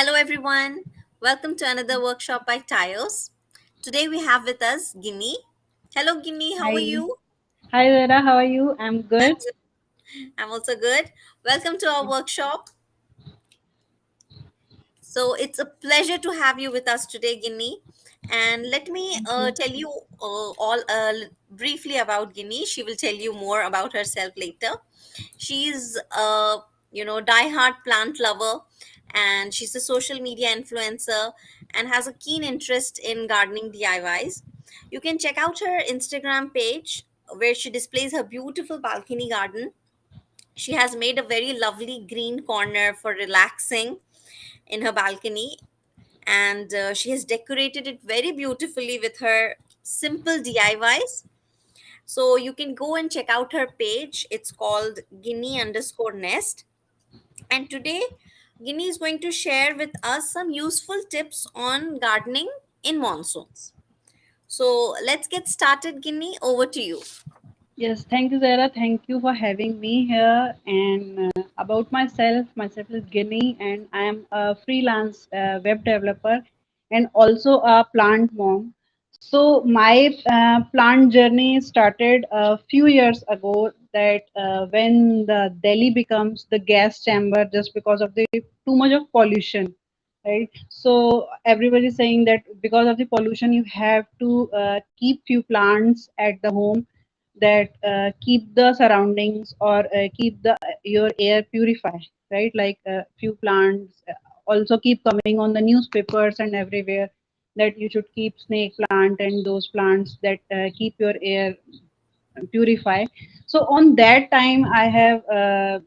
Hello, everyone. Welcome to another workshop by Tios. Today we have with us Guinea. Hello, Guinea. How are Hi. you? Hi, Zara. How are you? I'm I'm good. good. I'm also good. Welcome to our workshop. So it's a pleasure to have you with us today, Guinea. And let me Thank you. tell you all briefly about Guinea. She will tell you more about herself later. She's a diehard plant lover, and she's a social media influencer and has a keen interest in gardening DIYs. You can check out her Instagram page where she displays her beautiful balcony garden. She has made a very lovely green corner for relaxing in her balcony, and she has decorated it very beautifully with her simple DIYs. So you can go and check out her page. It's called Guinea underscore nest. And today, Guinea is going to share with us some useful tips on gardening in monsoons. So let's get started, Guinea. Over to you. Yes, thank you, Zara. Thank you for having me here. And about myself is Guinea, and I am a freelance web developer and also a plant mom. So my plant journey started a few years ago. That when the Delhi becomes the gas chamber just because of the too much of pollution, right? So everybody is saying that because of the pollution, you have to keep few plants at the home that keep the surroundings or keep the your air purify, right? Like few plants also keep coming on the newspapers and everywhere that you should keep snake plant and those plants that keep your air purify. So on that time I have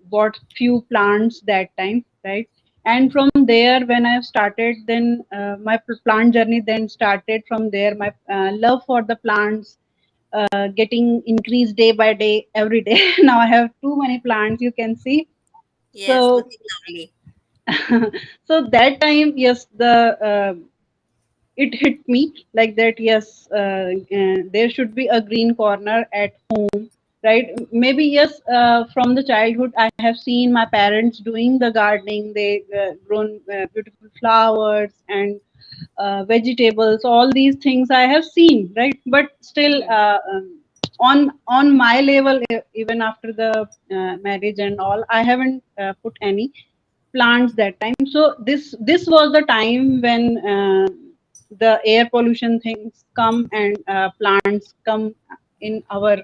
bought few plants that time, right? And from there when I have started, then my plant journey then started from there. My love for the plants getting increased day by day every day. Now I have too many plants, you can see. Yes, So looking lovely. so that time, yes, the it hit me like that. Yes, there should be a green corner at home, right? Maybe yes, from the childhood I have seen my parents doing the gardening. They grown beautiful flowers and vegetables. All these things I have seen, right? But still Mhm. on my level, even after the marriage and all, I haven't put any plants that time. So this was the time when the air pollution things come and plants come in our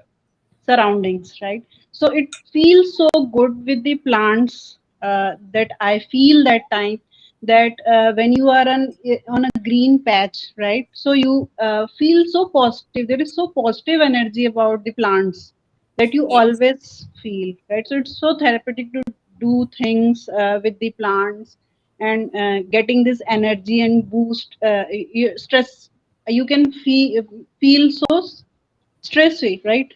surroundings, right? So it feels so good with the plants that I feel that time that when you are on a green patch, right? So you feel so positive. There is so positive energy about the plants that you Yes, always feel, right? So it's so therapeutic to do things with the plants and getting this energy and boost stress. You can feel so stress free, right?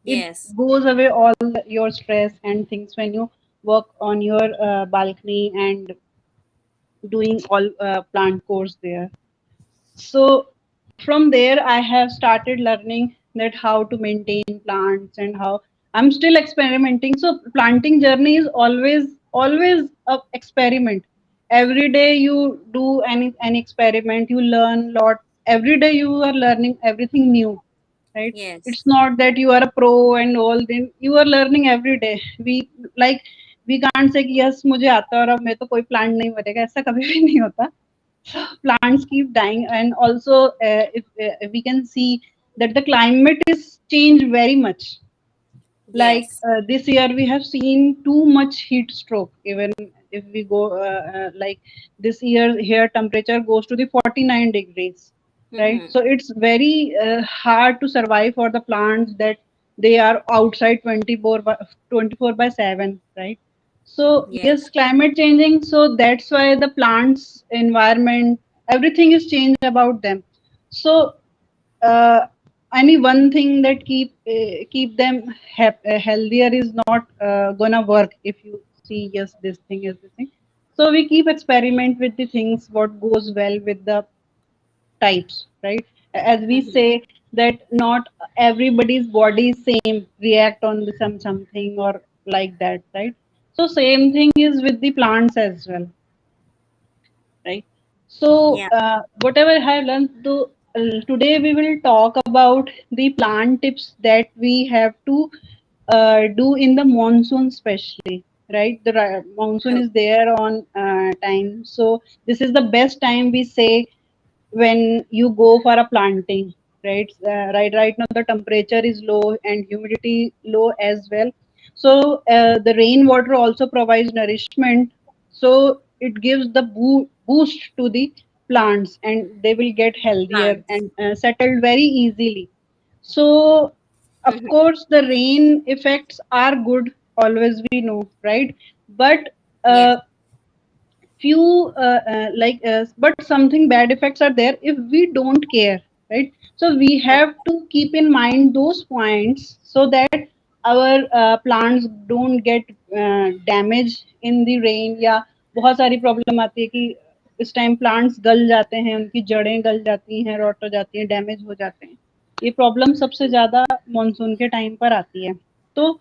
It yes, goes away all your stress and things when you work on your balcony and doing all plant course there. So from there I have started learning that how to maintain plants and how I'm still experimenting. So planting journey is always a experiment. Every day you do any experiment, you learn lot. Every day you are learning everything new, right? yes, It's not that you are a pro and all, then you are learning every day. We like we can't say कि yes मुझे आता है और अब मैं तो कोई plant नहीं मरेगा, ऐसा कभी भी नहीं होता. So plants keep dying. And also if we can see that the climate is changed very much. Like yes. this year we have seen too much heat stroke. Even if we go like this year here temperature goes to the 49 degrees, right? Mm-hmm. So it's very hard to survive for the plants that they are outside 24 by 7, right? So yes, Yes, climate changing, so that's why the plants environment, everything is changed about them. So uh, any one thing that keep them healthier is not gonna work. If you see yes this thing is this thing, so we keep experiment with the things what goes well with the types, right? As we mm-hmm. say that not everybody's body is same, react on the something or like that, right? So same thing is with the plants as well. right? So Yeah. whatever I have learned, today we will talk about the plant tips that we have to do in the monsoon, especially, right? The monsoon is there on time, so this is the best time we say when you go for a planting, right? Right now the temperature is low and humidity low as well. So the rainwater also provides nourishment, so it gives the boost to the plants and they will get healthier Plants. and settled very easily. So of Mhm. course the rain effects are good, always we know, right? But Yeah. uh, few but something bad effects are there if we don't care, right? So we have to keep in mind those points so that our plants don't get damaged in the rain. या बहुत सारी problem आती है कि इस time plants गल जाते हैं, उनकी जड़ें गल जाती हैं, रॉट हो जाती हैं, डैमेज हो जाते हैं. ये प्रॉब्लम सबसे ज्यादा मॉनसून के टाइम पर आती है. तो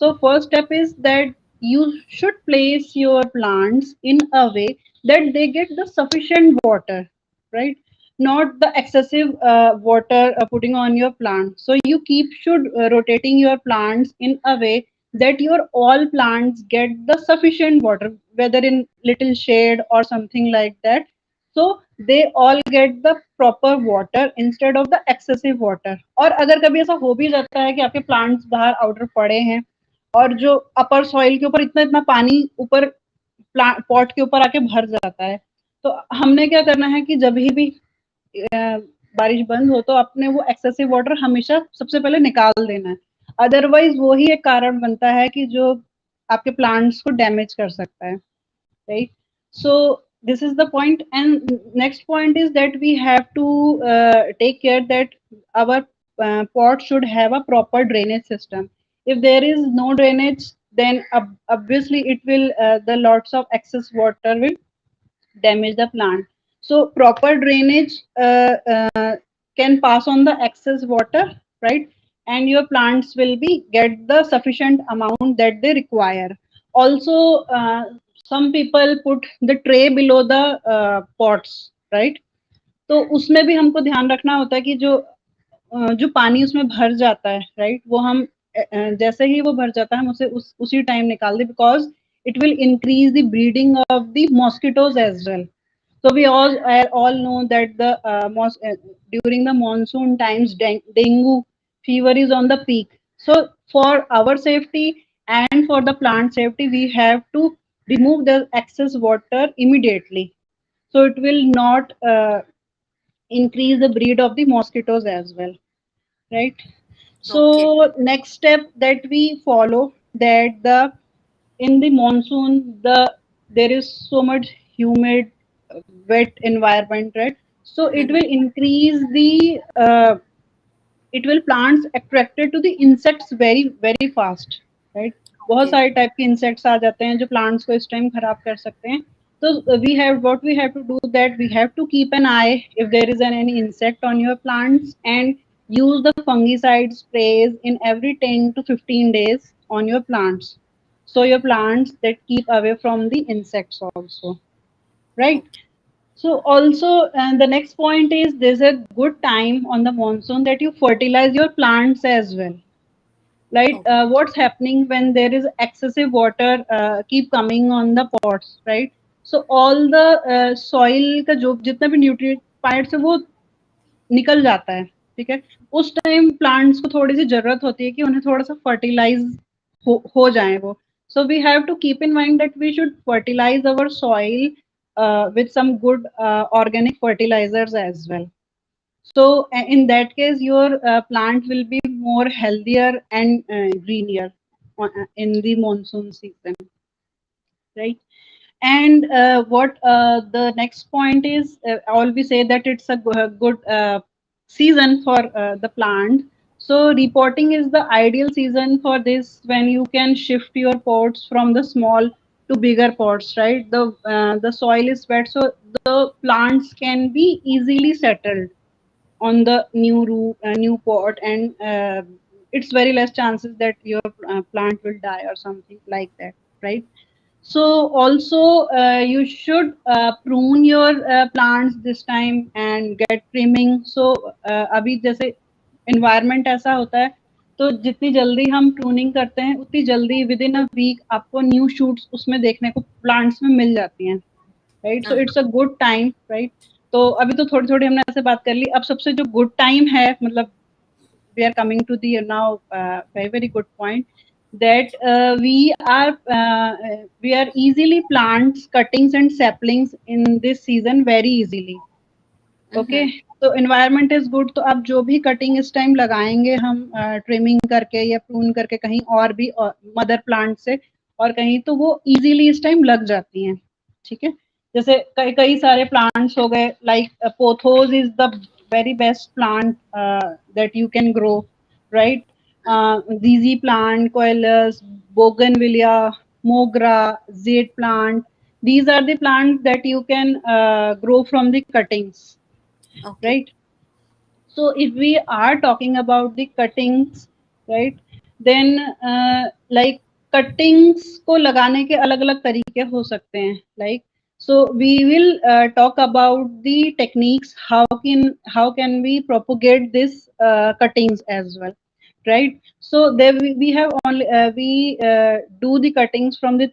so first step is that you should place your plants in a way that they get the sufficient water, right? Not the excessive water putting on your plant. So you keep should rotating your plants in a way that your all plants get the sufficient water, whether in little shade or something like that. So they all get the proper water instead of the excessive water. और अगर कभी ऐसा हो भी जाता है कि आपके प्लांट्स बाहर आउटर पड़े हैं और जो अपर सॉइल के ऊपर इतना इतना पानी ऊपर पॉट के ऊपर आके भर जाता है, तो हमने क्या करना है कि जब भी बारिश बंद हो तो आपने वो एक्सेसिव वाटर हमेशा सबसे पहले निकाल देना है. अदरवाइज वो ही एक कारण बनता है कि जो आपके प्लांट्स को डैमेज कर सकता है, right? So this is the point, and next point is that we have to take care that our pot should have a proper drainage system. If there is no drainage, then obviously it will the lots of excess water will damage the plant. So proper drainage can pass on the excess water, right? And your plants will be get the sufficient amount that they require. Also, some people put the tray below the pots, right? तो उसमें भी हमको ध्यान रखना होता है कि जो पानी उसमें भर जाता है, राइट, वो हम जैसे ही वो भर जाता है हम उसे उसी टाइम निकाल दें, because it will increase the breeding of the mosquitoes as well. So we all know that during the monsoon times, dengue fever is on the peak. So for our safety and for the plant safety, we have to remove the excess water immediately. So it will not increase the breed of the mosquitoes as well, right? Okay. So next step that we follow, that in the monsoon there is so much humid wet environment, right? So it Mhm. will increase the it will plants attracted to the insects very very fast, right? बहुत Okay. सारे type के insects आ जाते हैं जो plants को इस time खराब कर सकते हैं. तो we have what we have to do, that we have to keep an eye if there is any insect on your plants and use the fungicide sprays in every 10 to 15 days on your plants, so your plants that keep away from the insects also, right? Okay. So also, and the next point is there's a good time on the monsoon that you fertilize your plants as well. Right? Okay. What's happening when there is excessive water keep coming on the pots, right? So all the soil का जो जितना भी nutrient parts है वो निकल जाता है, ठीक है? उस टाइम प्लांट्स को थोड़ी सी जरूरत होती है कि उन्हें थोड़ा सा फर्टिलाइज हो जाए वो. So we have to keep in mind that we should fertilize our soil with some good organic fertilizers as well. So in that case, your plant will be more healthier and greener in the monsoon season, right? And what the next point is, all we say that it's a good season for the plant. So repotting is the ideal season for this, when you can shift your pots from the small to bigger pots, right? The soil is wet, so the plants can be easily settled on the new pot, and it's very less chances that your plant will die or something like that, right? So also you should prune your plants this time and get trimming. So अभी जैसे environment ऐसा होता है, तो जितनी जल्दी हम pruning करते हैं उतनी जल्दी within a week आपको new shoots उसमें देखने को plants में मिल जाती हैं, right? So it's a good time, right? तो अभी तो थोड़ी थोड़ी हमने ऐसे बात कर ली, अब सबसे जो good time है, मतलब we are coming to the now very good point, that we are easily plants cuttings and saplings in this season very easily. Okay, Mm-hmm. तो एनवायरनमेंट इज गुड, तो आप जो भी कटिंग इस टाइम लगाएंगे हम ट्रिमिंग करके या प्रून करके कहीं और भी मदर प्लांट से और कहीं, तो वो इजीली इस टाइम लग जाती हैं, ठीक है। जैसे कई कई सारे प्लांट्स हो गए, like pothos is the very best plant that you can grow, right. जीजी प्लांट, कोयलस, बोगनविलिया, मोगरा, jade plant, these are the plants that you can grow from the cuttings, Okay. right? So if we are talking about the cuttings, right, then like cuttings को लगाने के अलग अलग तरीके हो सकते हैं, like, so we will talk about the techniques, how can we propagate this cuttings as well, right? So there we have only we do the cuttings from the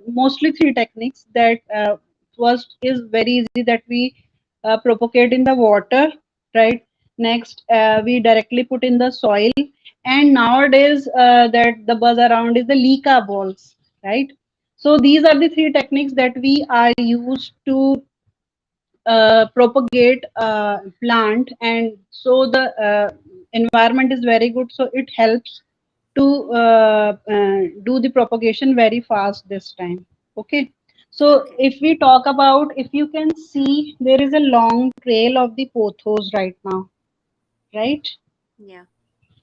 mostly three techniques. That first is very easy, that we propagate in the water, right? Next, we directly put in the soil, and nowadays that the buzz around is the LICA balls, right? So these are the three techniques that we are used to propagate plant, and so the environment is very good, so it helps to do the propagation very fast this time. Okay, so Okay. if we talk about, if you can see, there is a long trail of the pothos right now, right? Yeah.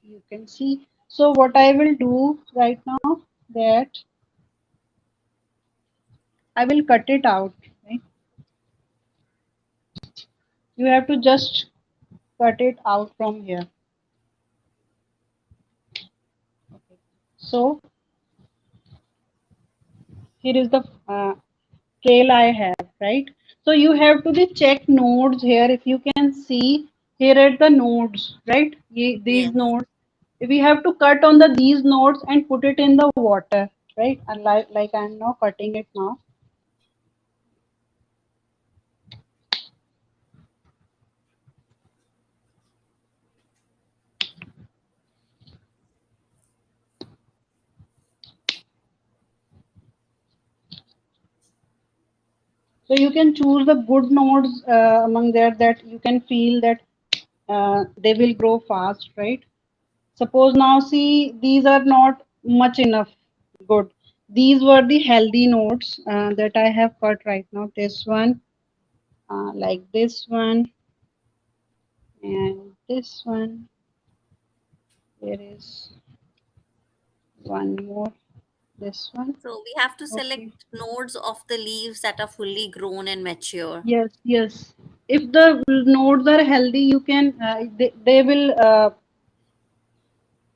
You can see. So what I will do right now, that I will cut it out, right? You have to just cut it out from here. So here is the trail I have, right? So you Yeah. have to the check nodes here. If you can see here at the nodes, right? These Yes. nodes, we have to cut on the these nodes and put it in the water, right? And like I'm now cutting it now. So you can choose the good nodes among there, that you can feel that they will grow fast, right? Suppose now see, these are not much enough good. These were the healthy nodes that I have cut right now. This one, like this one, and this one. There is one more. This one. So we have to select Okay. nodes of the leaves that are fully grown and mature. Yes, yes. If the nodes are healthy, you can they will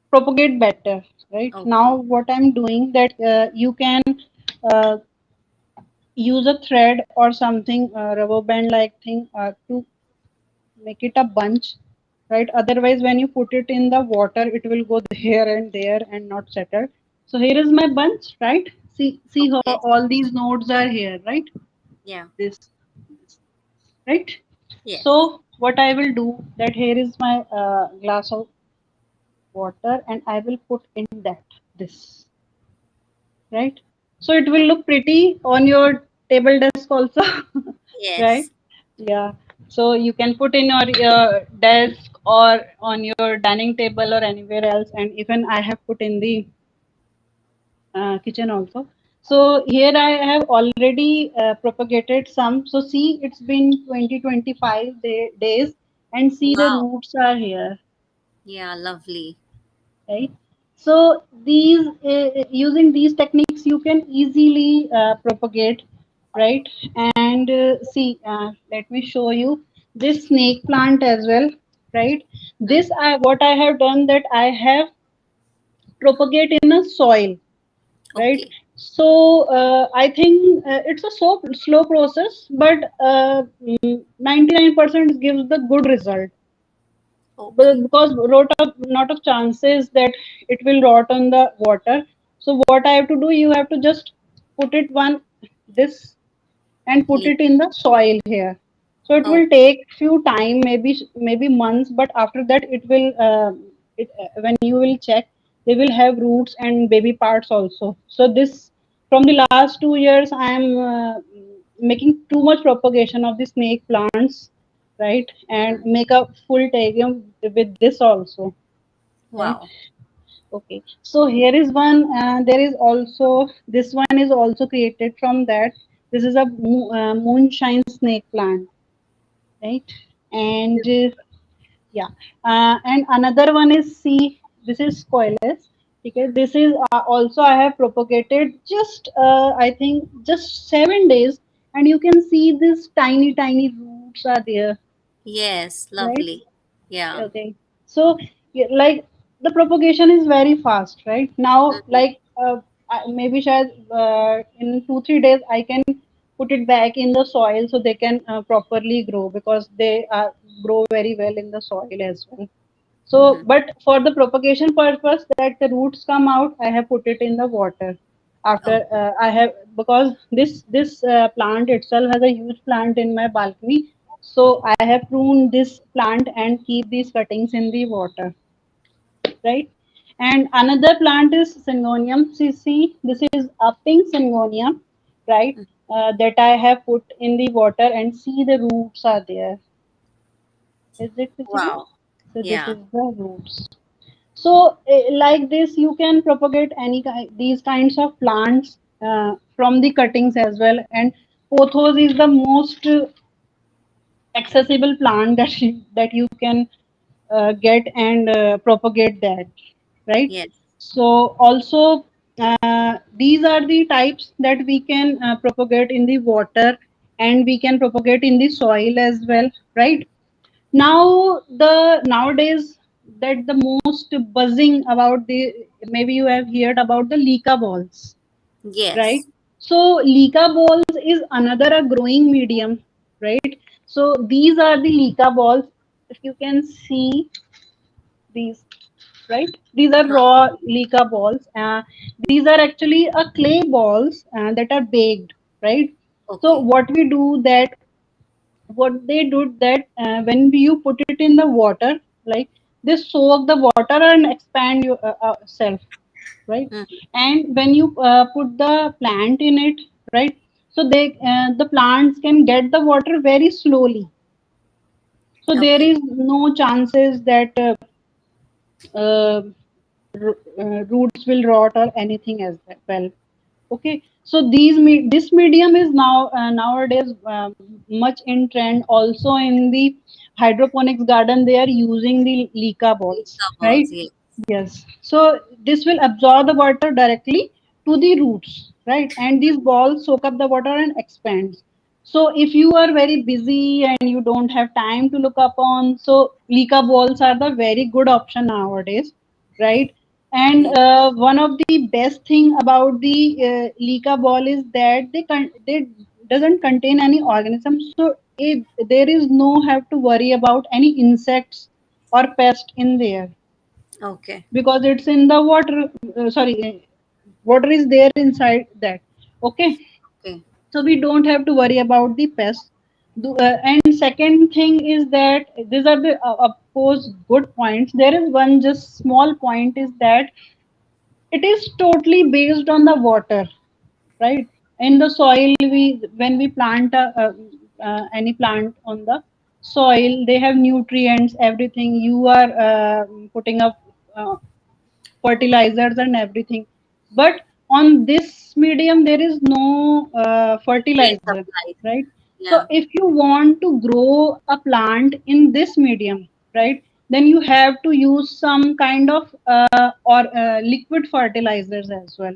propagate better, right? Now Okay. what I'm doing, that you can uh, use a thread or something, rubber band like thing, to make it a bunch, right? Otherwise when you put it in the water, it will go here and there and not settle. So here is my bunch, right? See how Okay. all these nodes are here, right? Yeah. This, right? Yes. So what I will do, that here is my glass of water, and I will put in that this, right? So it will Oh, look pretty on your table desk also, right? yes. Yeah. So you can put in your desk or on your dining table or anywhere else, and even I have put in the kitchen also. So here I have already propagated some. So see, it's been 20-25 days, and see the Wow. roots are here, Yeah, lovely. right? So these using these techniques, you can easily propagate, right? And see, let me show you this snake plant as well, right? This Mm-hmm. I what I have done, that I have propagate in a soil, right? Okay. So I think it's a so slow process, but 99% gives the good result. But Okay. because lot of chances that it will rot on the water. So what I have to do, you have to just put it one this and put Le- it in the soil here. So it Oh, will take few time, maybe months, but after that it will when you will check, they will have roots and baby parts also. So this from the last 2 years I am making too much propagation of the snake plants, right, and make a full terrarium with this also, right. wow. Okay, so here is one. There is also this one is also created from that. This is a moonshine snake plant, right? And yeah, and another one is C. This is squalus. Okay, this is also I have propagated just I think just 7 days, and you can see these tiny roots are there, Yes, right? lovely. Yeah. Okay. So, like the propagation is very fast, right? Now, Mhm. like maybe shayad, in 2 3 days I can put it back in the soil so they can properly grow because they grow very well in the soil as well. So, Mhm. but for the propagation purpose that the roots come out, I have put it in the water. After Okay. I have because this plant itself has a huge plant in my balcony, so I have pruned this plant and keep these cuttings in the water, right? And another plant is Syngonium cc. This is a pink Syngonium, right? Mm. That I have put in the water and see the roots are there. Is it visible? Wow. So this Yeah. is the roots. So, like this, you can propagate these kinds of plants from the cuttings as well. And pothos is the most accessible plant that you can get and propagate that, right? Yes. So, also these are the types that we can propagate in the water and we can propagate in the soil as well, right? Now the nowadays that the most buzzing about the maybe you have heard about the LICA balls, right? Yes. So LICA balls is another a growing medium, right? So these are the LICA balls. If you can see these, right? These are Huh. raw LICA balls. These are actually a clay balls that are baked, right? So Okay. what we do that what they do that when you put it in the water, like they soak the water and expand your self, right? Mhm. And when you put the plant in it, right, so they the plants can get the water very slowly, so there Okay. is no chances that uh, roots will rot or anything as well. Okay, so this medium is now nowadays much in trend. Also in the hydroponics garden, they are using the LICA balls, Pizza right? balls. Yes. Yes. So this will absorb the water directly to the roots, right? And these balls soak up the water and expands. So if you are very busy and you don't have time to look up on, so LICA balls are the very good option nowadays, right? And Yes. one of the best thing about the LICA ball is that they doesn't contain any organisms, so there is no have to worry about any insects or pest in there Okay. because it's in the water. Water is there inside that. Okay, Okay. so we don't have to worry about the pests. And second thing is that these are the of course good points. There is one just small point is that it is totally based on the water, right? In the soil, we when we plant any plant on the soil, they have nutrients, everything. You are putting up fertilizers and everything, but on this medium there is no Green fertilizer, supplies. right? So Yeah. if you want to grow a plant in this medium, right, then you have to use some kind of or liquid fertilizers as well,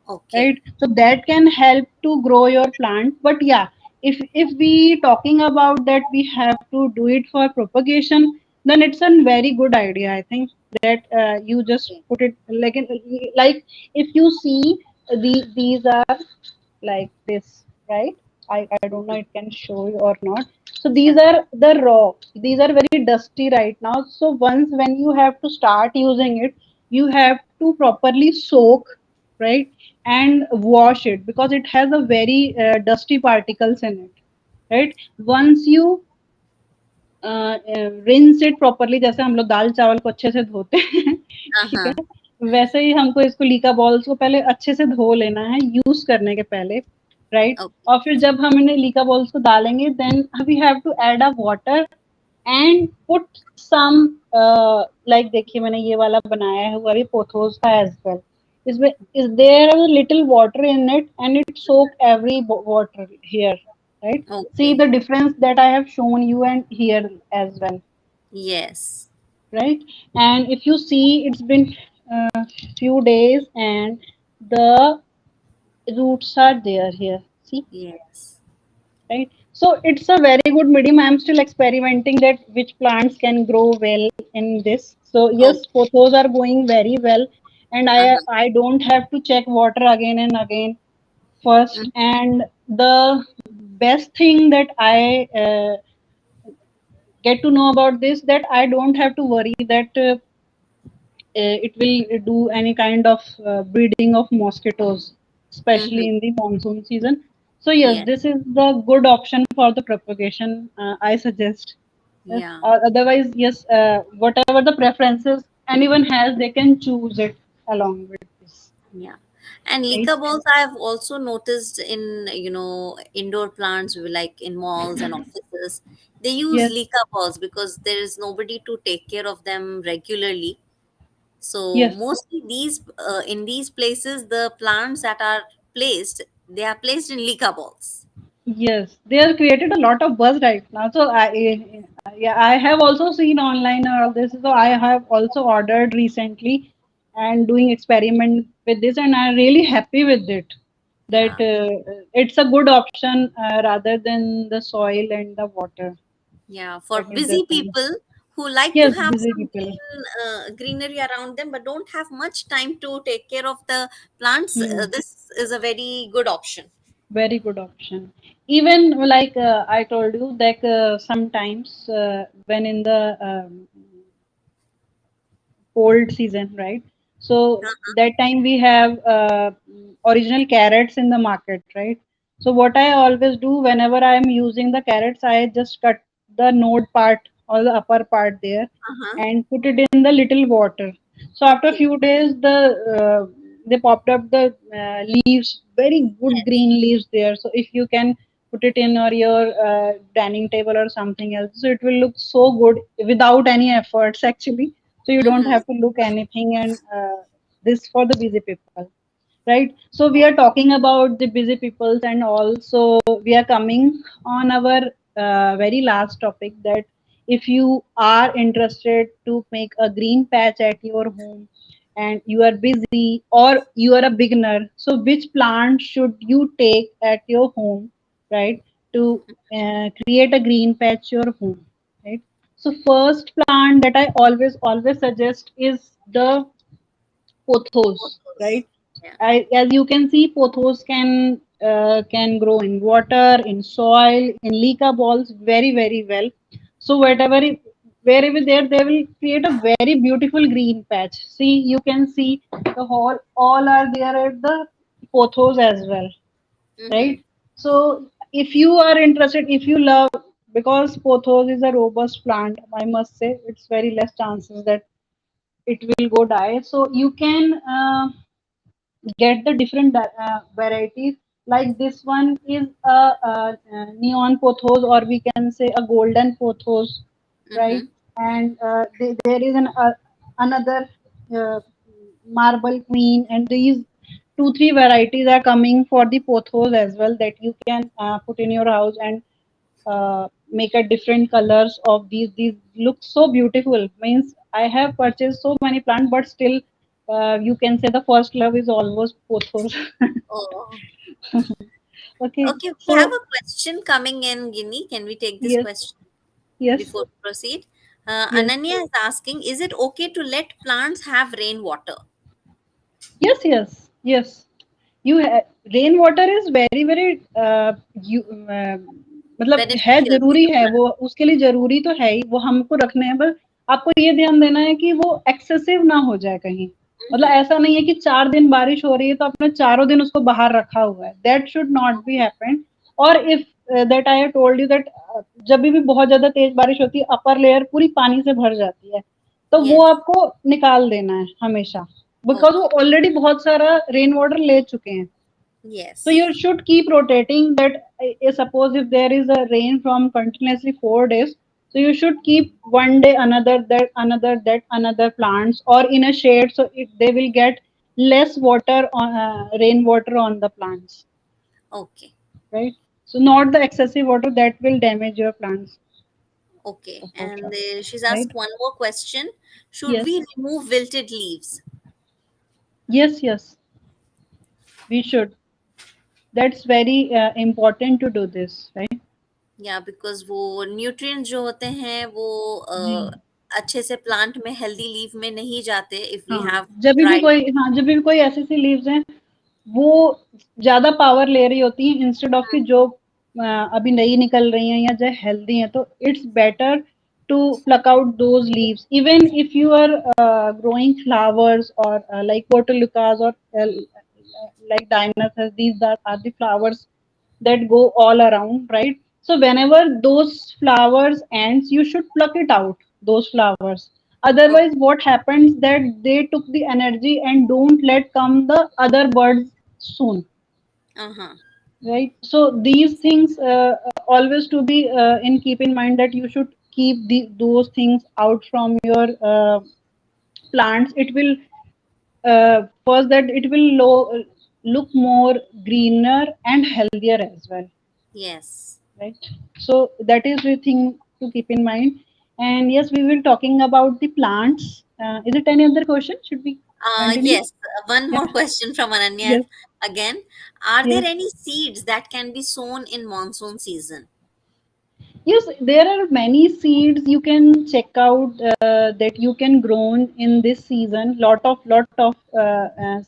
Okay. right? So that can help to grow your plant. But yeah, if we talking about that we have to do it for propagation, then it's a very good idea, I think, that you just Okay. put it like if you see These are like this, right? I don't know it can show you or not. So these Yeah. are the raw. These are very dusty right now. So once when you have to start using it, you have to properly soak, right? And wash it because it has a very dusty particles in it, right? Once you rinse it properly जैसे हम लोग दाल चावल को अच्छे से धोते हैं ठीक है Uh-huh. वैसे ही हमको इसको लीका बॉल्स को पहले अच्छे से धो लेना है यूज करने के पहले राइट Okay. और फिर जब हम इन्हें लीका बॉल्स को डालेंगे then we have to add a water and put some like देखिए मैंने ये वाला बनाया है हुआ भी पोथोस का एज वेल इसमें is there a little water in it and it soak every water here right see Okay. the difference that I have shown you and here as well Yes. right and if you see it's been few days and the roots are there here see Yes. right so it's a very good medium I'm still experimenting that which plants can grow well in this so yes Okay. photos are going very well and i Uh-huh. i don't have to check water again and again first Mm-hmm. and the best thing that I get to know about this that I don't have to worry that it will do any kind of breeding of mosquitoes, Mm-hmm. especially in the monsoon season. So yes, Yeah. this is the good option for the propagation. I suggest. Yes. Yeah. Otherwise, yes, whatever the preferences anyone has, they can choose it along with this. Yeah. And Right? LICA balls I have also noticed in, indoor plants like in malls and offices. They use Yes. LICA balls because there is nobody to take care of them regularly. So Yes. mostly these in these places, the plants that are placed, they are placed in LICA balls. Yes, they have created a lot of buzz right now. So yeah, I have also seen online all this. So I have also ordered recently and doing experiment with this, and I'm really happy with it. That Yeah. it's a good option rather than the soil and the water. Yeah, for That is the busy thing. people who like to Yes, have busy some people. greenery around them but don't have much time to take care of the plants, Hmm. this is a very good option. Very good option. Even like I told you, that sometimes when in the cold season, right? So that time we have original carrots in the market, right? So what I always do whenever I am using the carrots, I just cut the node part or the upper part there Uh-huh. and put it in the little water. So after a Okay. few days, they popped up the leaves, very good Yes. green leaves there. So if you can put it in or your dining table or something else, so it will look so good without any efforts actually so you don't Mm-hmm. have to look anything and this for the busy people right so we are talking about the busy peoples and also we are coming on our very last topic that if you are interested to make a green patch at your home and you are busy or you are a beginner so which plant should you take at your home right to create a green patch your home right so first plant that I always suggest is the pothos, Photos. right? Yeah. As you can see, pothos can grow in water, in soil, in leca balls very well. So wherever there, they will create a very beautiful green patch. See, you can see the whole all are there at the pothos as well, Mm-hmm. right? So if you are interested, if you love, because pothos is a robust plant, I must say it's very less chances that it will go die. So you can get the different varieties. Like this one is a neon pothos, or we can say a golden pothos, right? Mm-hmm. And there is another uh, marble queen, and these two three varieties are coming for the pothos as well that you can put in your house and make a different colors of these look so beautiful means I have purchased so many plants but still you can say the first love is almost pothos Oh. okay Okay, we have so a question coming in, Guinea. Can we take this yes question yes before we proceed? yes Ananya is asking, is it okay to let plants have rainwater? yes you rain water is very very मतलब है beneficial for जरूरी your है, plant. वो उसके लिए जरूरी तो है ही, वो हमको रखने हैं, बस आपको ये ध्यान देना है कि वो एक्सेसिव ना हो जाए कहीं। मतलब Mm-hmm. ऐसा नहीं है कि 4 दिन बारिश हो रही है तो आपने चारों दिन उसको बाहर रखा हुआ है, that should not be happen. और if that I told you that जब भी बहुत ज्यादा तेज बारिश होती है अपर लेयर पूरी पानी से भर जाती है, तो वो Yes. आपको निकाल देना है हमेशा, बिकॉज वो Okay. ऑलरेडी बहुत सारा रेन वाटर ले चुके हैं। So Yes. you should keep rotating that. Suppose if there is a rain from continuously 4 days, so you should keep one day another, that another plants, or in a shade, so they will get less water on rainwater on the plants, Okay. right? So not the excessive water that will damage your plants, Okay. support And them, she's right? asked one more question. Should Yes, we remove wilted leaves? yes, yes, we should. That's very important to do this, right? या because वो nutrients जो होते हैं वो जी अच्छे से plant में healthy leaf में नहीं जाते इफ वी हाँ, हैव ड्राई। जब भी कोई ऐसी सी लीव्स हैं वो ज्यादा पावर ले रही होती हैं इंस्टेड ऑफ कि जो अभी नई निकल रही हैं या जो हेल्दी हैं, तो it's better to pluck out those leaves even if you are growing flowers or like portulacas or like dionysus. These are the flowers that go all around, right? So whenever those flowers ends, you should pluck it out, those flowers. Otherwise what happens that they took the energy and don't let come the other birds soon, हाँ. right? So these things always to be in keep in mind that you should keep those things out from your plants. It will first that it will look more greener and healthier as well, Yes. right? So that is the thing to keep in mind. And yes, we will talking about the plants. Is it any other question, should we continue? Yes, one more Yeah. question from Ananya Yes, again. Are there yes. any seeds that can be sown in monsoon season? Yes, there are many seeds you can check out that you can grow in this season. Lot of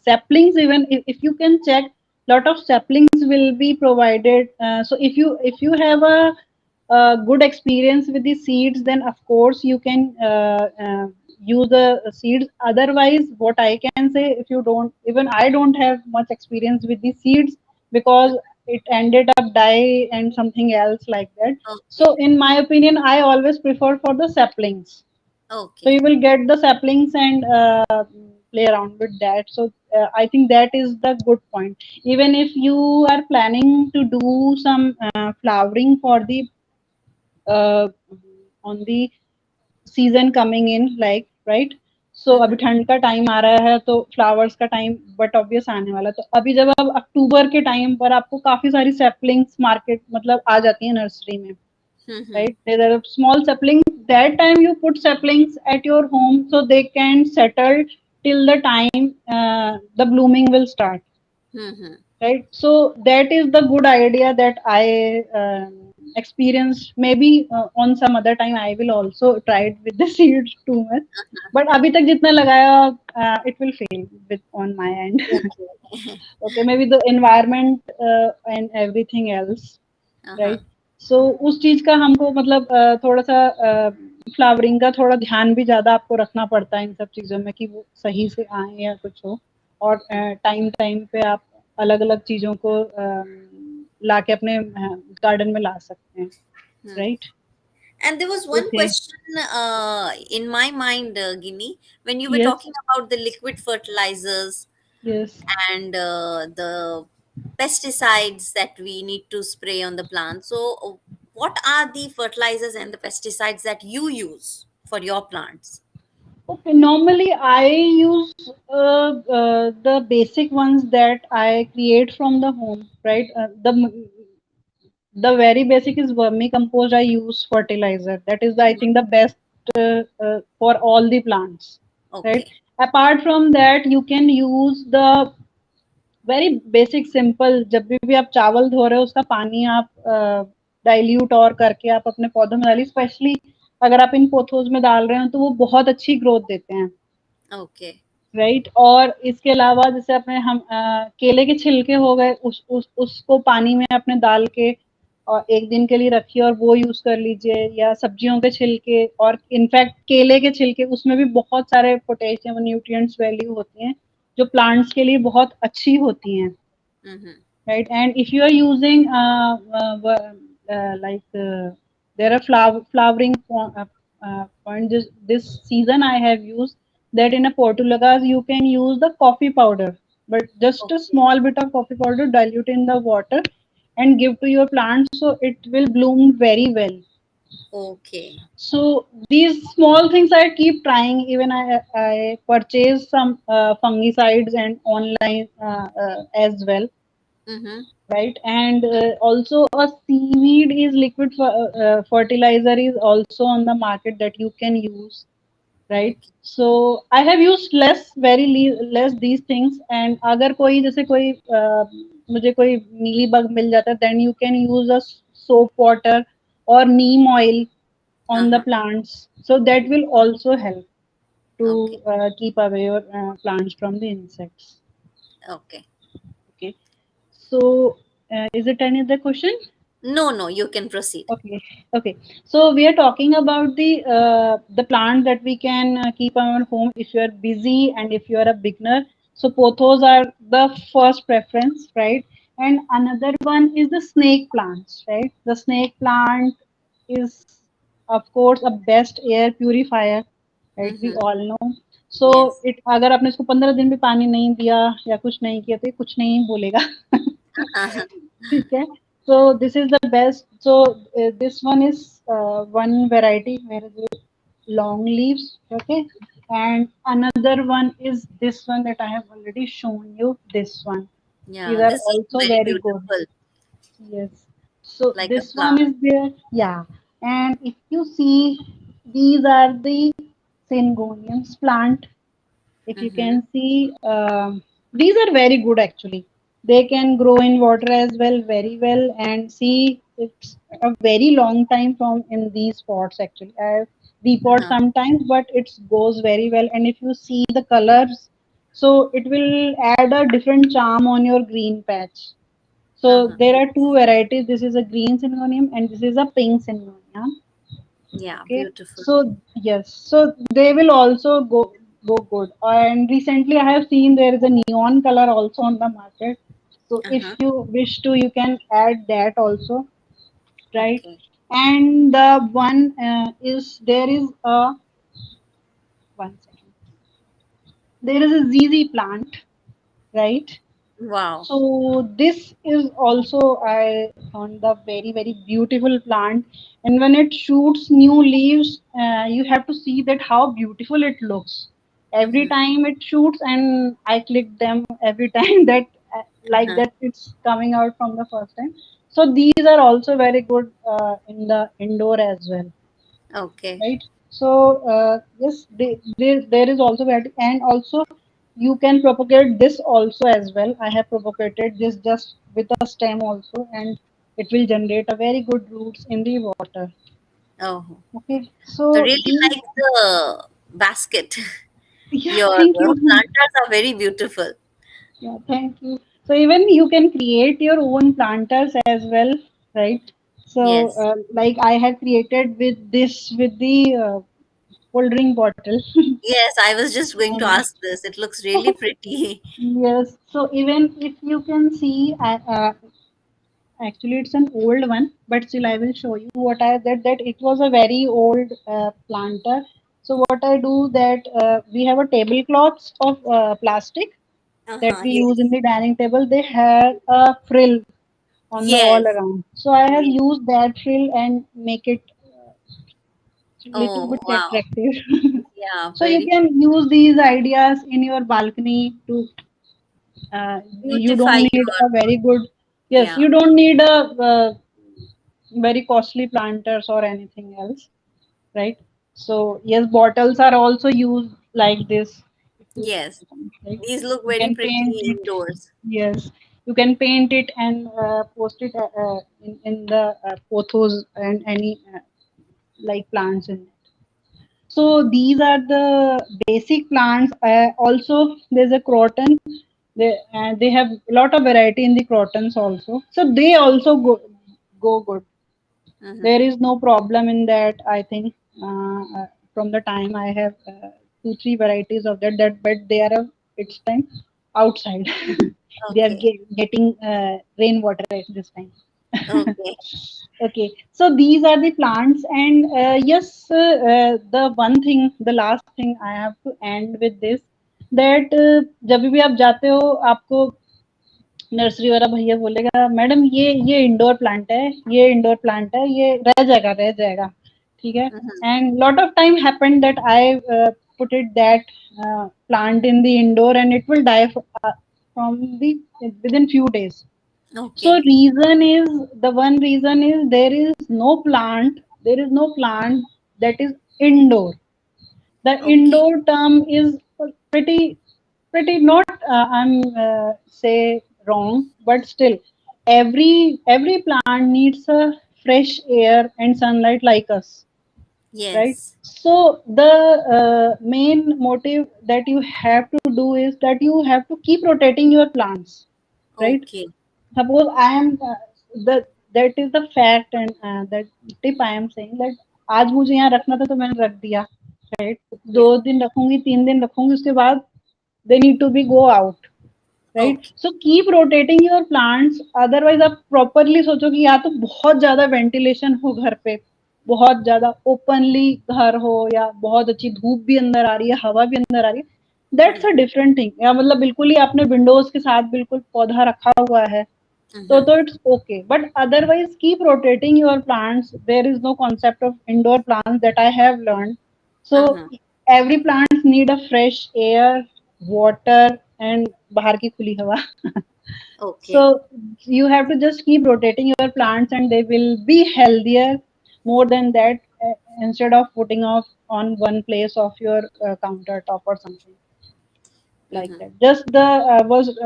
saplings. Even if you can check, lot of saplings will be provided. So if you have a good experience with the seeds, then of course you can use the seeds. Otherwise, what I can say, if you don't, even I don't have much experience with the seeds because it ended up die and something else like that. So Okay. in my opinion, I always prefer for the saplings. So Okay. you will get the saplings and play around with that. So I think that is the good point. Even if you are planning to do some flowering for the uh, on the season coming in like, right? So अभी Mm-hmm. ठंड का time आ रहा है तो flowers का time but obvious आने वाला है। तो अभी जब अब अक्टूबर के टाइम पर आपको काफी सारी सेपलिंग्स मार्केट मतलब आ जाती है नर्सरी में, Mm-hmm. right? There are small saplings. That time you put saplings at your home so they can settle till the time the blooming will start, Mm-hmm. right? So that is the good idea that I experienced. Maybe on some other time I will also try it with the seeds too much, but अभी तक जितना लगाया it will fail with on my end. Okay. Okay, maybe the environment and everything else, Uh-huh. Right? So उस चीज का हमको मतलब थोड़ा सा फ्लावरिंग का थोड़ा ध्यान भी ज्यादा आपको रखना पड़ता है इन सब चीजों में कि वो सही से आए या कुछ हो। और टाइम टाइम पे आप अलग अलग चीजों को ला के अपने गार्डन में ला सकते हैं, Hmm. Right? And there was one okay, question in my mind, Guinea, when you were yes, talking about the liquid fertilizers yes. and the pesticides that we need to spray on the plant. So, what are the fertilizers and the pesticides that you use for your plants? Okay, normally I use the basic ones that I create from the home, right? The very basic is vermicompost. I use fertilizer. That is, I think, the best for all the plants, right? Okay. Apart from that, you can use the very basic simple. जब भी आप चावल धो रहे हो उसका पानी आप डाइल्यूट और करके आप अपने पौधों में डालिए, स्पेशली अगर आप इन पोथोस में डाल रहे हो तो वो बहुत अच्छी ग्रोथ देते हैं, Okay. राइट। और इसके अलावा जैसे अपने हम केले के छिलके हो गए, उसको पानी में अपने डाल के और एक दिन के लिए रखिए और वो यूज कर लीजिए, या सब्जियों के छिलके, और इनफैक्ट केले के छिलके, उसमें भी बहुत सारे पोटेशियम और न्यूट्रिएंट्स वैल्यू होती हैं जो प्लांट्स के लिए बहुत अच्छी होती हैं, Mm-hmm. right? And if you are using like there are flowering point, this season I have used that in a portulagas you can use the coffee powder, but just a Okay. small bit of coffee powder, dilute in the water and give to your plants, so it will bloom very well. Okay. So these small things I keep trying. Even I purchase some fungicides and online as well, Mm-hmm. right? And also a seaweed is liquid fertilizer is also on the market that you can use, right? Okay. So I have used less, very less these things. And अगर कोई जैसे कोई मुझे कोई mealy bug मिल जाता है, then you can use a soap water or neem oil on the Uh-huh. plants, so that will also help to Okay. keep away your plants from the insects. Okay. Okay, so is it any other question? No, no, you can proceed. Okay, okay. So we are talking about the plant that we can keep around home if you are busy and if you are a beginner. So pothos are the first preference, right? And another one is the snake plants, right? The snake plant is, of course, a best air purifier, right? We Mm-hmm. all know. So Yes. it अगर आपने इसको 15 दिन भी पानी नहीं दिया या कुछ नहीं किया तो ये कुछ नहीं बोलेगा. Uh-huh. ठीक है. So this is the best. So this one is one variety where the long leaves. Okay, and another one is this one that I have already shown you. This one. Yeah, These are this looks also very very good. beautiful, Yes. So like a this flower. one is there. Yeah. And if you see, these are the syngoniums plant. If you Mm-hmm. can see, these are very good actually. They can grow in water as well, very well. And see, it's a very long time from in these pots actually. I repot Uh-huh. sometimes, but it goes very well. And if you see the colors, so it will add a different charm on your green patch. So Uh-huh. there are two varieties. This is a green syngonium and this is a pink syngonium. Yeah, Okay, beautiful. so yes, so they will also go good. And recently, I have seen there is a neon color also on the market. So if Uh-huh. you wish to, you can add that also, right? Okay. And the one is there is a one second. There is a ZZ plant, right? Wow. So this is also I found the very beautiful plant, and when it shoots new leaves, you have to see that how beautiful it looks. Every Mm-hmm. time it shoots, and I click them every time that like Uh-huh. that it's coming out from the first time. So these are also very good in the indoor as well, Okay. right? So yes, there is also variety, and also you can propagate this also as well. I have propagated this just with a stem also, and it will generate a very good roots in the water. Oh, Okay, I so really these, like the basket. yeah, Your thank you. planters are very beautiful. Yeah, thank you. So even you can create your own planters as well, right? So Yes. like I have created with this with the cold drink bottle. Yes, I was just going to And ask this. It looks really pretty. yes, so even if you can see, actually it's an old one, but still I will show you what I did. That it was a very old planter. So what I do that we have a tablecloths of plastic that Uh-huh. we use in Yes. the dining table. They have a frill on the all Yes. around. So I have Yes. used that frill and make it little Oh, bit wow. attractive. Yeah, So you very can use these ideas in your balcony to you beautify don't need your, a very good, yes, yeah. you don't need a very costly planters or anything else, right? So yes, bottles are also used like this. If you, Yes. right? These look You very can pretty paint it. indoors. Yes, you can paint it and post it in the pothos and any like plants in it. So these are the basic plants. Also there's a croton. They have a lot of variety in the crotons also, so they also go good. Mm-hmm. There is no problem in that, I think. From the time I have two three varieties of that, but they are it's time outside. They are Okay. getting rainwater at this time. Okay. Okay, so these are the plants. And yes, the one thing, the last thing I have to end with this, that जब भी आप जाते हो आपको nursery वाला भैया बोलेगा madam ये इंडोर प्लांट है, ये इंडोर प्लांट है, ये रह जाएगा, ठीक है. Mm-hmm. And lot of time happened that I put it that plant in the indoor and it will die from the within few days. So Okay. reason is, the one reason is there is no plant that is indoor. The Okay. indoor term is pretty not I'm say wrong, but still every plant needs a fresh air and sunlight like us, right? Yes. So the main motive that you have to do is that you have to keep rotating your plants, right? Okay. Suppose I am the that is the fact, and that tip I am saying that आज मुझे यहाँ रखना था तो मैंने रख दिया, right? दो Okay. दिन रखूंगी, 3 दिन रखूंगी, उसके बाद they need to be go out, right? Okay. So keep rotating your plants. Otherwise आप properly सोचो कि या तो बहुत ज्यादा ventilation हो घर पे, बहुत ज्यादा openly घर हो, या बहुत अच्छी धूप भी अंदर आ रही है, हवा भी अंदर आ रही है, that's a different thing. या मतलब बिल्कुल ही आपने विंडोज के साथ बिल्कुल पौधा रखा हुआ है, Mm-hmm. so it's okay. But otherwise keep rotating your plants. There is no concept of indoor plants that I have learned. So Uh-huh. every plants need a fresh air, water, and bahar ki khuli hawa. So Okay. you have to just keep rotating your plants and they will be healthier. More than that, instead of putting off on one place of your countertop or something like Mm-hmm. that. Just the was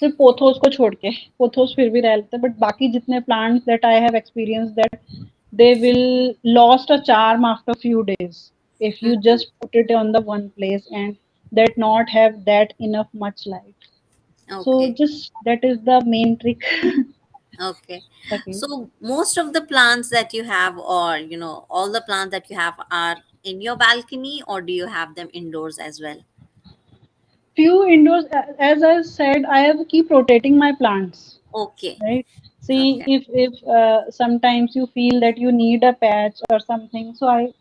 सिर्फ pothos को छोड़ के, pothos फिर भी रह लेते, but बाकी जितने plants that I have experience that they will lost a charm after few days if you Mm-hmm. just put it on the one place and that not have that enough much light. So Okay. just that is the main trick. Okay. Okay. So most of the plants that you have, or all the plants that you have, are in your balcony, or do you have them indoors as well? Few indoors, as I said, I have to keep rotating my plants, Okay. right? See, Okay. if sometimes you feel that you need a patch or something, so I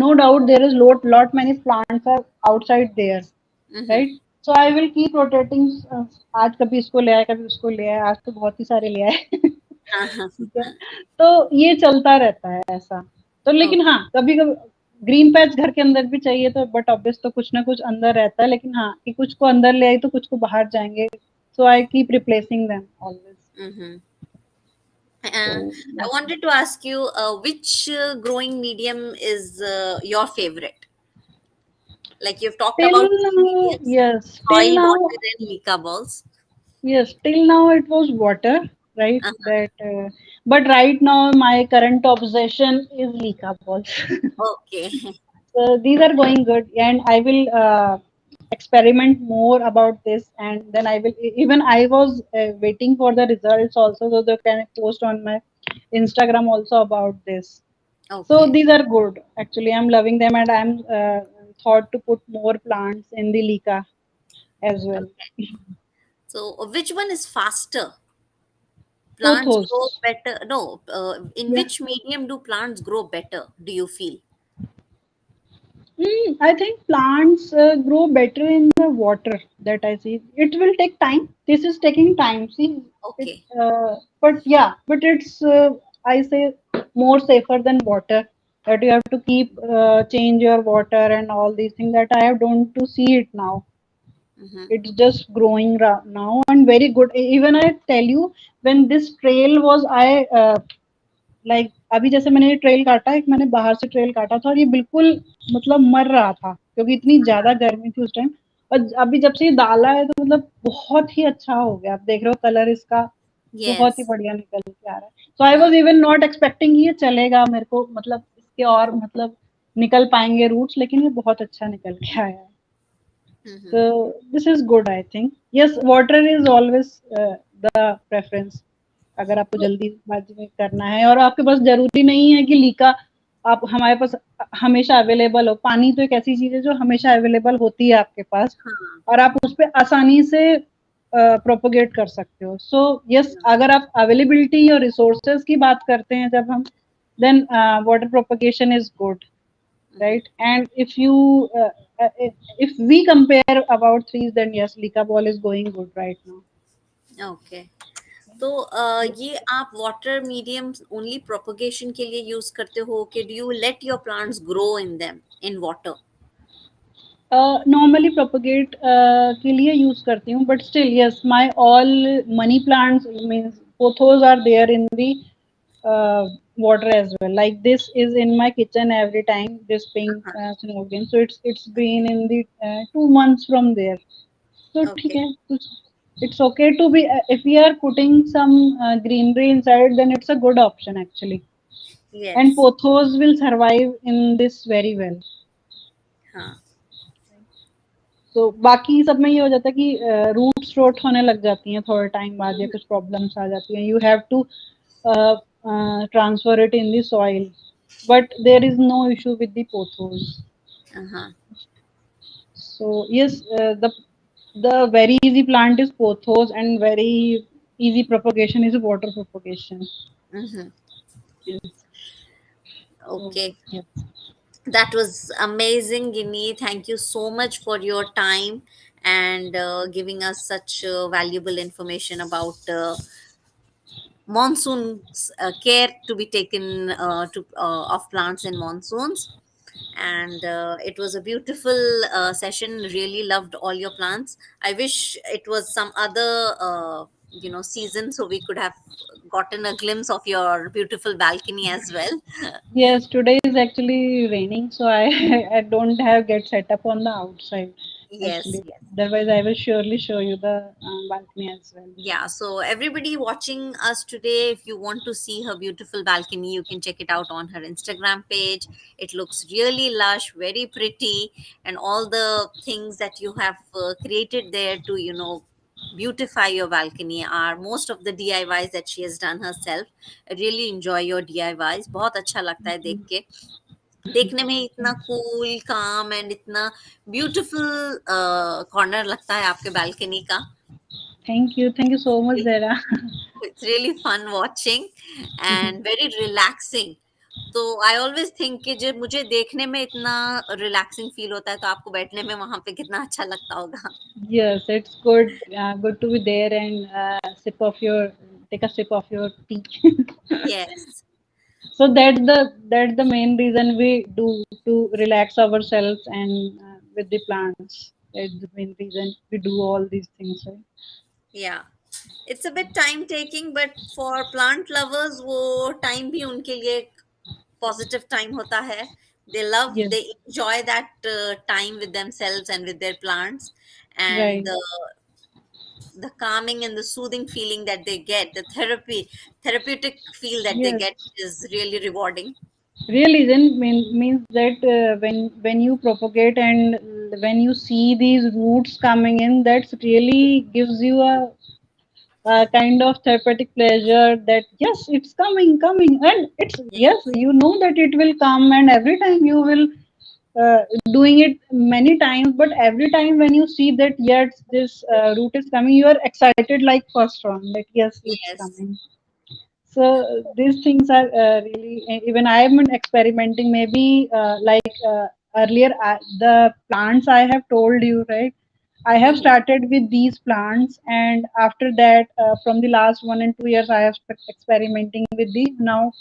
no doubt there is lot many plants are outside there, Mm-hmm. right? So I will keep rotating. आज कभी इसको ले आए, कभी उसको ले आए, आज तो बहुत ही सारे ले आए. Uh-huh. ठीक है, तो ये चलता रहता है ऐसा. तो लेकिन हाँ, Okay. कभी कभी ग्रीन पैच घर के अंदर भी चाहिए, तो बट ऑब्वियस तो कुछ ना कुछ अंदर रहता है, लेकिन हाँ कि कुछ को अंदर ले आई तो कुछ को बाहर जाएंगे. So I keep replacing them always. Mm-hmm. तो I wanted to ask you, which growing medium is your favorite? Like you've talked till about growing now, mediums, yes, till soil, now. water, and mica balls. Yes, till now it was water, right? Uh-huh. That, but right now my current obsession is LICA balls. Okay. So these are going good, and I will experiment more about this, and then I will. Even I was waiting for the results also, so they can post on my Instagram also about this. So Okay. these are good. Actually, I'm loving them, and I'm thought to put more plants in the LICA as well. Okay. So, which one is faster? Plants grow Pothos. better. No, in Yeah. which medium do plants grow better, do you feel? I think plants grow better in the water that I see. It will take time. This is taking time. See, it, Okay. but yeah, but it's I say more safer than water. That you have to keep change your water and all these things. That I have don't to see it now. Mm-hmm. It's just growing now and very good. Even I tell you, when this trail was like अभी जैसे मैंने ये trail काटा, एक मैंने बाहर से trail काटा था और ये बिल्कुल मतलब मर रहा था क्योंकि इतनी ज्यादा गर्मी थी उस टाइम. और अभी जब से ये डाला है तो मतलब बहुत ही अच्छा हो गया. आप देख रहे हो कलर इसका बहुत ही Yes. बढ़िया निकल के आ रहा है. सो आई Uh, was even not expecting ये चलेगा मेरे को, मतलब इसके और मतलब निकल पाएंगे रूट्स, लेकिन ये बहुत अच्छा निकल के आया है. Mm-hmm. So this is good, I think. Yes, water is always the preference. अगर आपको जल्दीबाजी में करना है और आपके पास जरूरी नहीं है कि लीका आप हमारे पास हमेशा अवेलेबल हो. पानी तो एक ऐसी चीज है जो हमेशा अवेलेबल होती है आपके पास हाँ. और आप उस पर आसानी से प्रोपोगेट कर सकते हो. सो यस, अगर आप अवेलेबिलिटी और रिसोर्सेज की बात करते हैं जब हम, then water propagation is good, Mm-hmm. right? And if we compare about threes, then yes, Lika ball is going good right now. Okay. तो ये आप वाटर मीडियम ओनली प्रोपगेशन के लिए यूज करते हो कि do you let your plants grow in them in water? Normally propagate के लिए use करती हूँ, but still yes, my all money plants means pothos are there in the uh, water as well. Like this is in my kitchen every time, this pink snowden. So it's been in the 2 months from there. So ठीक okay. है, it's okay to be if we are putting some greenery inside, then it's a good option actually. And yes. pothos will survive in this very well. हाँ. So बाकी सब में ये हो जाता है कि रूट्स रोट होने लग जाती हैं थोड़े टाइम बाद या कुछ प्रॉब्लम्स आ जाती हैं. You have to transfer it in the soil, but there is no issue with the pothos. हाँ. So yes, the very easy plant is pothos and very easy propagation is water propagation. Mm-hmm. Yes. So Okay. yes, That was amazing, Ginny. Thank you so much for your time and giving us such valuable information about monsoons, care to be taken of plants in monsoons. And it was a beautiful session. Really loved all your plants. I wish it was some other season so we could have gotten a glimpse of your beautiful balcony as well. yes. Today is actually raining, so I I don't have get set up on the outside Yes, actually. yes. Otherwise, I will surely show you the balcony as well. Yeah, so everybody watching us today, if you want to see her beautiful balcony, you can check it out on her Instagram page. It looks really lush, very pretty, and all the things that you have created there to, beautify your balcony are most of the DIYs that she has done herself. I really enjoy your DIYs. बहुत अच्छा लगता है देख के. देखने में इतना cool काम एंड इतना ब्यूटीफुल कॉर्नर लगता है आपके बालकनी का. Thank you so much, Zara. It's really fun watching and very relaxing. तो आई ऑलवेज थिंक कि जब मुझे देखने में इतना रिलैक्सिंग फील होता है तो आपको बैठने में वहां पे कितना अच्छा लगता होगा. Yes, it's good to be there and take a sip of your tea. Yes. So that's the main reason we do to relax ourselves and with the plants. That's the main reason we do all these things, right? Yeah. It's a bit time taking but for plant lovers वो time भी उनके लिए एक positive time होता है. Yes, They enjoy that time with themselves and with their plants, and right. the calming and the soothing feeling that they get, the therapeutic feel that they Yes, get is really rewarding. really. Then means that when you propagate and when you see these roots coming in, that's really gives you a kind of therapeutic pleasure that yes, it's coming, and it's yes, Yes, you know that it will come, and every time you will doing it many times, but every time when you see that yes, this route is coming, you are excited like first one, that yes, it's yes. coming. So these things are really, even I am experimenting maybe earlier the plants I have told you, right? I have Mhm. started with these plants, and after that, from the last 1 and 2 years, I have experimenting with the now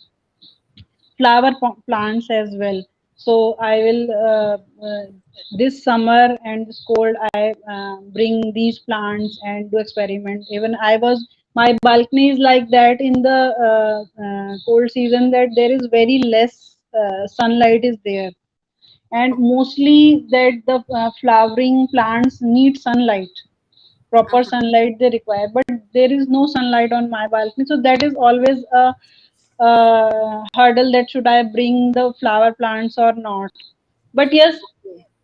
plants as well. So I will this summer and this cold, I bring these plants and do experiment. Even I was my balcony is like that in the cold season, that there is very less sunlight is there, and mostly that the flowering plants need sunlight, proper Uh-huh. sunlight they require, but there is no sunlight on my balcony, so that is always a hurdle that should I bring the flower plants or not. But yes,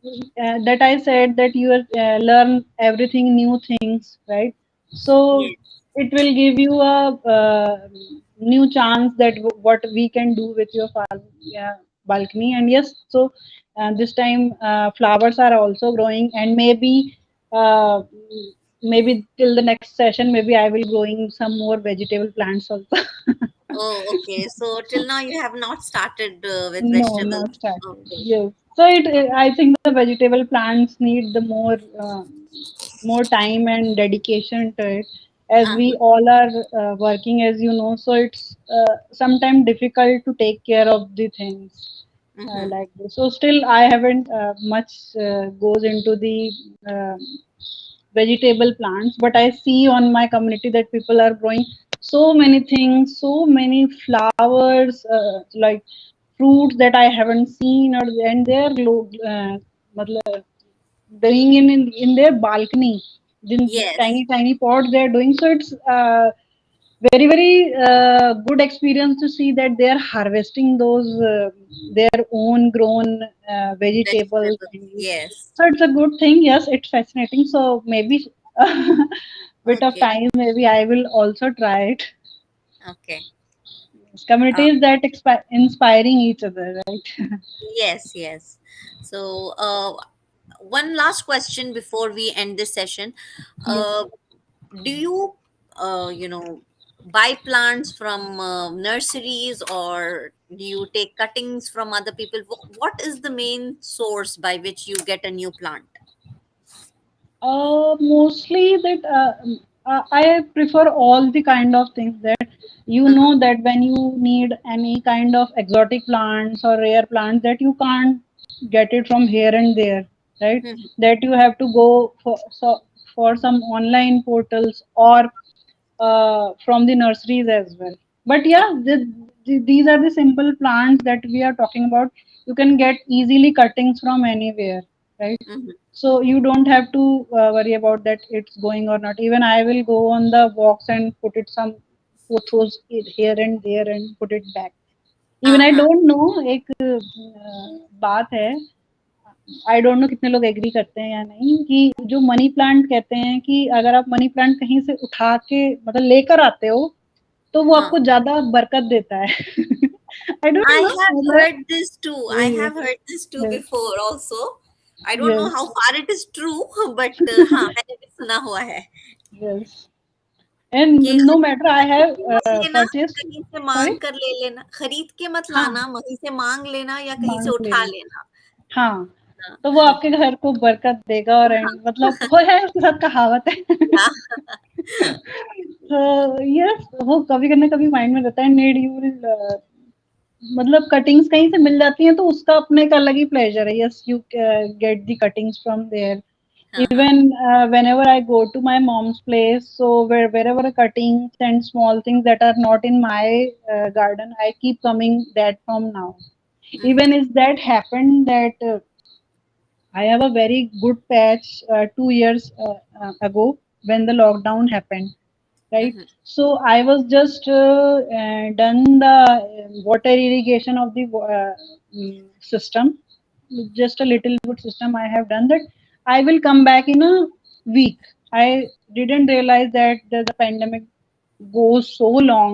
Okay. that I said that you learn everything new things, right? So Yes. it will give you a new chance that what we can do with your yeah, balcony. And yes, so this time flowers are also growing, and uh, maybe till the next session, maybe I will growing some more vegetable plants also. Oh, okay. So till now you have not started with No, vegetables. not started. Okay. Yes. So I think the vegetable plants need the more time and dedication to it, as we Uh-huh. all are working, as you know. So it's sometimes difficult to take care of the things Mm-hmm. like this. So still, I haven't much goes into the uh, vegetable plants, but I see on my community that people are growing so many things, so many flowers, like fruits that I haven't seen, or and they're matlab, doing in their balcony, in Yes. tiny pots they're doing. So it's very good experience to see that they are harvesting those their own grown vegetables and Vegetables. Yes. so it's a good thing. Yes, it's fascinating. So maybe bit of Okay. time, maybe I will also try it. Okay. Uh, Communities that inspiring each other, right? yes. Yes. So, one last question before we end this session. Yes. Uh, do you, buy plants from nurseries, or do you take cuttings from other people? What is the main source by which you get a new plant? Mostly that I prefer all the kind of things that you Uh-huh. know that when you need any kind of exotic plants or rare plants that you can't get it from here and there, right? Mhm. That you have to go for some online portals or from the nurseries as well. But yeah, these are the simple plants that we are talking about. You can get easily cuttings from anywhere, right? Mhm. So you don't have to worry about that it's going or not. Even I will go on the walks and put it some photos here and there and put it back. Even I Uh-huh. don't know एक बात है, I don't know कितने लोग agree करते हैं या नहीं, कि जो मनी प्लांट कहते हैं कि अगर आप मनी प्लांट कहीं से उठा के मतलब लेकर आते हो तो वो Huh. आपको ज्यादा बरकत देता है. I don't I know have मतलब heard this too. I yes, have heard this too yes, before also. I don't know yes, how far it is true, but हाँ मैंने भी सुना हुआ है yes. And कि no matter I खरीद have के मत लेना, purchased. कहीं से Sorry. मांग कर ले लेना, खरीद के मत हाँ, लाना, वहीं से मांग लेना या कहीं से मांग उठा लेना. लेना. हाँ, हाँ. तो वो आपके घर को बरकत देगा और मतलब वो है उसके साथ कहावत है. हाँ. तो यस वो कभी ना कभी माइंड में रहता है. नीड यू विल मतलब कटिंग्स कहीं से मिल जाती हैं तो उसका अपने एक अलग ही प्लेजर है. Yes you get the cuttings from there. हाँ. हाँ. Even whenever I go to my mom's place, so wherever cuttings and small things that are not in my garden, I keep coming that from now. Mhm. Even if that happened that I have a very good patch 2 years ago when the lockdown happened, right? Mhm. So I was just done the water irrigation of the system, just a little bit system. I have done that. I will come back in a week. I didn't realize that the pandemic goes so long,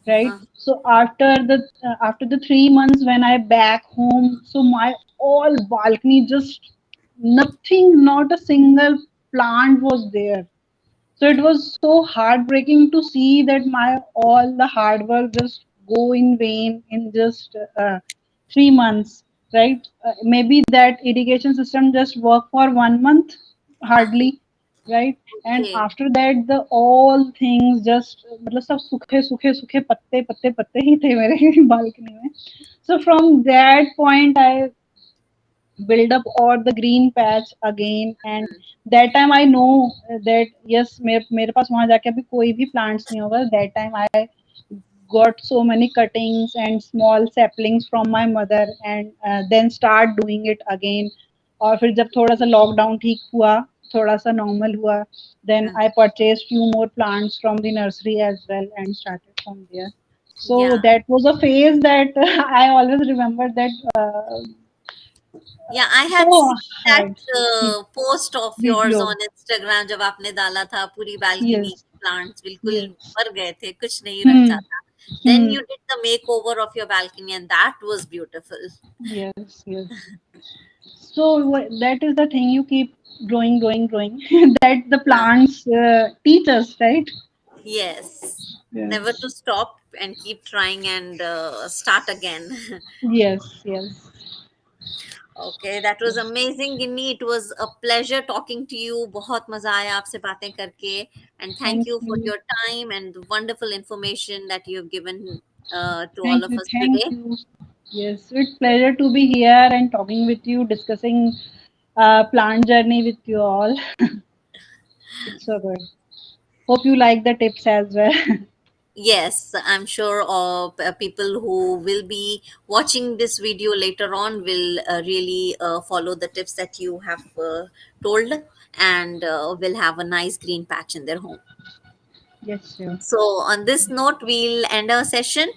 right? Uh, So after the 3 months when I back home, so my all balcony just nothing, not a single plant was there. So it was so heartbreaking to see that my all the hard work just go in vain in just 3 months, right? Maybe that irrigation system just work for 1 month, uh-huh. hardly, right? And Okay. after that, the all things just मतलब सब सूखे सूखे सूखे पत्ते पत्ते पत्ते ही थे मेरे बालकनी में. So from that point, I build up all the green patch again, and that time I know that yes मेरे पास वहां जाके अभी कोई भी plants नहीं होगा. That time I got so many cuttings and small saplings from my mother, and then start doing it again. और फिर जब थोड़ा सा लॉकडाउन ठीक हुआ, थोड़ा सा नॉर्मल हुआ, then Uh, I purchased few more plants from the nursery as well and started from there. So Yeah. that was a phase that I always remember that Yeah, I so had seen that hard. Hmm. post of yours Video. on Instagram जब आपने डाला था पूरी balcony Yes. plants बिल्कुल Yes. मर गए थे कुछ नहीं Hmm. बचा था. Then Hmm. you did the makeover of your balcony and that was beautiful. Yes. Yes. So that is the thing. You keep growing, growing, growing. That the Yeah. plants teach us, right? Yes. Never to Yes. stop and keep trying and start again. Yes. Yes. Okay, that was amazing, Ginny. It was a pleasure talking to you. बहुत मजा आया आपसे बातें करके. And thank Thank you for you. your time and the wonderful information that you have given to all Thank of you. us Thank today. you. Yes, it's pleasure to be here and talking with you, discussing plant journey with you all. It's so good. Hope you like the tips as well. Yes, I'm sure people who will be watching this video later on will really follow the tips that you have told and will have a nice green patch in their home. Yes, sure. So, on this note, we'll end our session.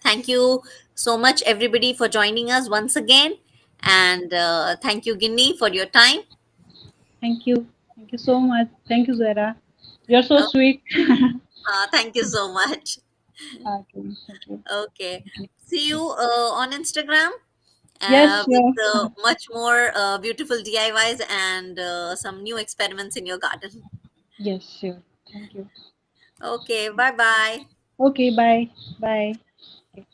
Thank you so much, everybody, for joining us once again. And thank you, Ginny, for your time. Thank you. Thank you so much. Thank you, Zara. You're so Uh, sweet. thank you so much. Okay, thank you. Okay. Okay. See you on Instagram Yes, with sure. much more beautiful DIYs and some new experiments in your garden. Yes, sure. Thank you. Okay. Bye bye. Okay, bye. Bye. Okay.